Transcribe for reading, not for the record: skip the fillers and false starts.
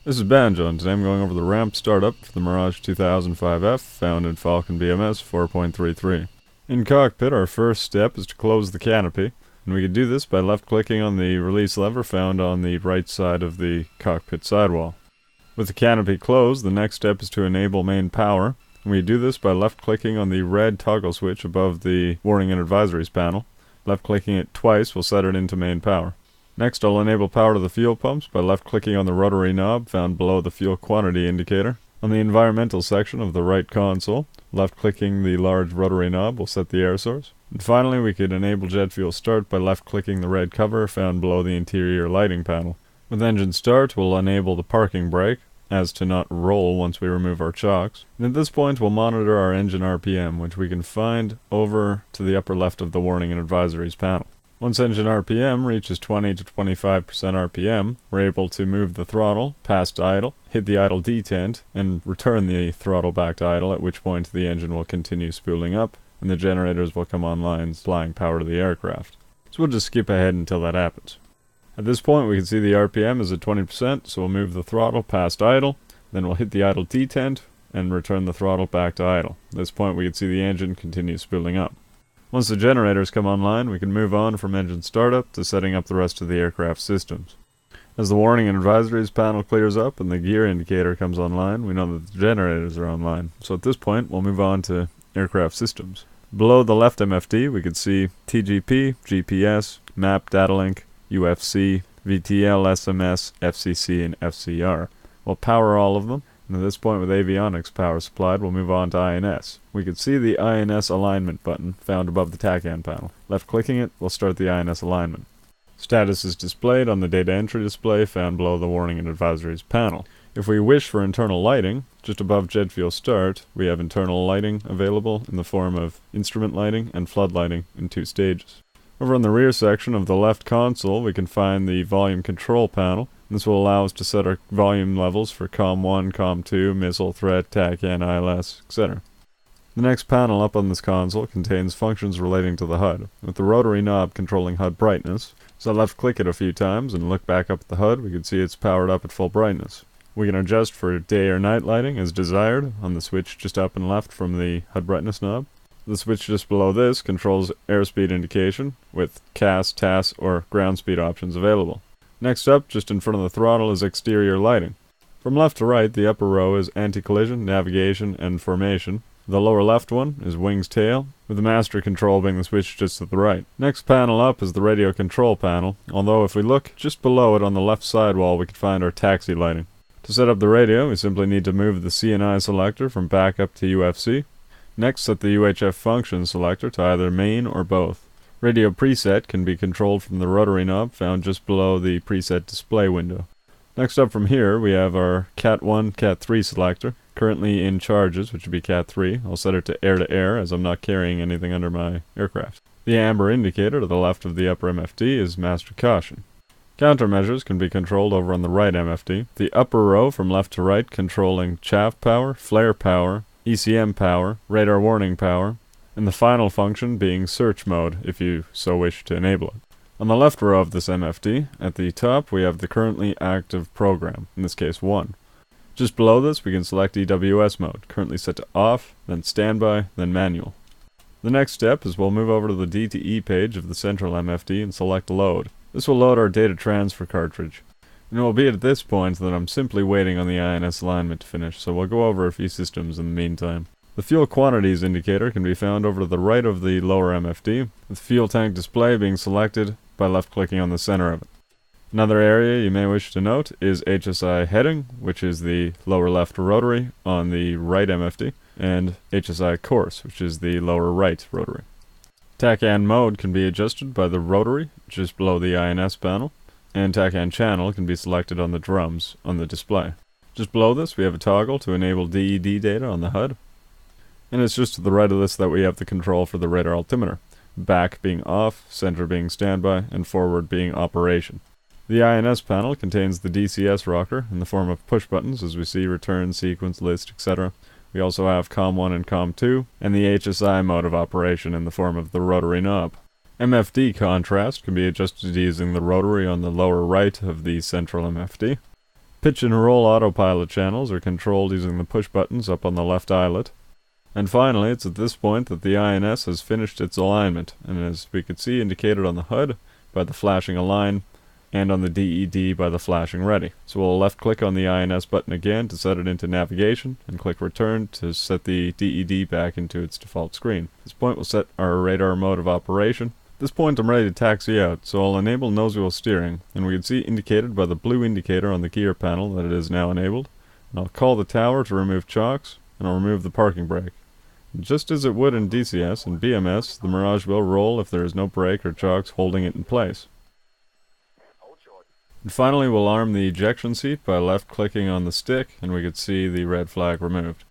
This is Banjo, and today I'm going over the ramp startup for the Mirage 2005F found in Falcon BMS 4.33. In Cockpit, our first step is to close the canopy, and we can do this by left-clicking on the release lever found on the right side of the cockpit sidewall. With the canopy closed, the next step is to enable main power, and we do this by left-clicking on the red toggle switch above the warning and advisories panel. Left-clicking it twice will set it into main power. Next, I'll enable power to the fuel pumps by left-clicking on the rotary knob found below the fuel quantity indicator. On the environmental section of the right console, left-clicking the large rotary knob will set the air source. And finally, we could enable jet fuel start by left-clicking the red cover found below the interior lighting panel. With engine start, we'll enable the parking brake, as to not roll once we remove our chocks. And at this point, we'll monitor our engine RPM, which we can find over to the upper left of the warning and advisories panel. Once engine RPM reaches 20 to 25% RPM, we're able to move the throttle past idle, hit the idle detent, and return the throttle back to idle, at which point the engine will continue spooling up, and the generators will come online, supplying power to the aircraft. So we'll just skip ahead until that happens. At this point, we can see the RPM is at 20%, so we'll move the throttle past idle, then we'll hit the idle detent, and return the throttle back to idle. At this point, we can see the engine continue spooling up. Once the generators come online, we can move on from engine startup to setting up the rest of the aircraft systems. As the warning and advisories panel clears up and the gear indicator comes online, we know that the generators are online. So at this point, we'll move on to aircraft systems. Below the left MFD, we can see TGP, GPS, map data link, UFC, VTL, SMS, FCC, and FCR. We'll power all of them. And at this point, with avionics power supplied, we'll move on to INS. We can see the INS alignment button found above the TACAN panel. Left-clicking it will start the INS alignment. Status is displayed on the data entry display found below the warning and advisories panel. If we wish for internal lighting, just above jet fuel start, we have internal lighting available in the form of instrument lighting and flood lighting in 2 stages. Over on the rear section of the left console, we can find the volume control panel. This will allow us to set our volume levels for COM1, COM2, missile threat, TACAN, ILS, etc. The next panel up on this console contains functions relating to the HUD, with the rotary knob controlling HUD brightness. So I left-click it a few times and look back up at the HUD, we can see it's powered up at full brightness. We can adjust for day or night lighting as desired on the switch just up and left from the HUD brightness knob. The switch just below this controls airspeed indication, with CAS, TAS, or ground speed options available. Next up, just in front of the throttle, is exterior lighting. From left to right, the upper row is anti-collision, navigation, and formation. The lower left one is wings tail, with the master control being the switch just to the right. Next panel up is the radio control panel, although if we look just below it on the left sidewall, we can find our taxi lighting. To set up the radio, we simply need to move the CNI selector from backup to UFC. Next, set the UHF function selector to either main or both. Radio preset can be controlled from the rotary knob found just below the preset display window. Next up from here, we have our Cat1, Cat3 selector, currently in charges, which would be Cat3. I'll set it to air as I'm not carrying anything under my aircraft. The amber indicator to the left of the upper MFD is master caution. Countermeasures can be controlled over on the right MFD. The upper row from left to right controlling chaff power, flare power, ECM power, radar warning power, and the final function being search mode, if you so wish to enable it. On the left row of this MFD, at the top, we have the currently active program, in this case 1. Just below this, we can select EWS mode, currently set to off, then standby, then manual. The next step is we'll move over to the DTE page of the central MFD and select load. This will load our data transfer cartridge. And it will be at this point that I'm simply waiting on the INS alignment to finish, so we'll go over a few systems in the meantime. The fuel quantities indicator can be found over to the right of the lower MFD, with the fuel tank display being selected by left-clicking on the center of it. Another area you may wish to note is HSI heading, which is the lower left rotary on the right MFD, and HSI course, which is the lower right rotary. TACAN mode can be adjusted by the rotary, just below the INS panel, and TACAN channel can be selected on the drums on the display. Just below this, we have a toggle to enable DED data on the HUD. And it's just to the right of this that we have the control for the radar altimeter, back being off, center being standby, and forward being operation. The INS panel contains the DCS rocker in the form of push buttons, as we see return, sequence, list, etc. We also have COM1 and COM2, and the HSI mode of operation in the form of the rotary knob. MFD contrast can be adjusted using the rotary on the lower right of the central MFD. Pitch and roll autopilot channels are controlled using the push buttons up on the left eyelet. And finally, it's at this point that the INS has finished its alignment, and as we could see indicated on the HUD by the flashing align, and on the DED by the flashing ready. So we'll left click on the INS button again to set it into navigation, and click return to set the DED back into its default screen. At this point we'll set our radar mode of operation. At this point I'm ready to taxi out, so I'll enable nose wheel steering, and we can see indicated by the blue indicator on the gear panel that it is now enabled. And I'll call the tower to remove chocks, and I'll remove the parking brake. Just as it would in DCS and BMS, the Mirage will roll if there is no brake or chocks holding it in place. And finally we'll arm the ejection seat by left clicking on the stick, and we could see the red flag removed.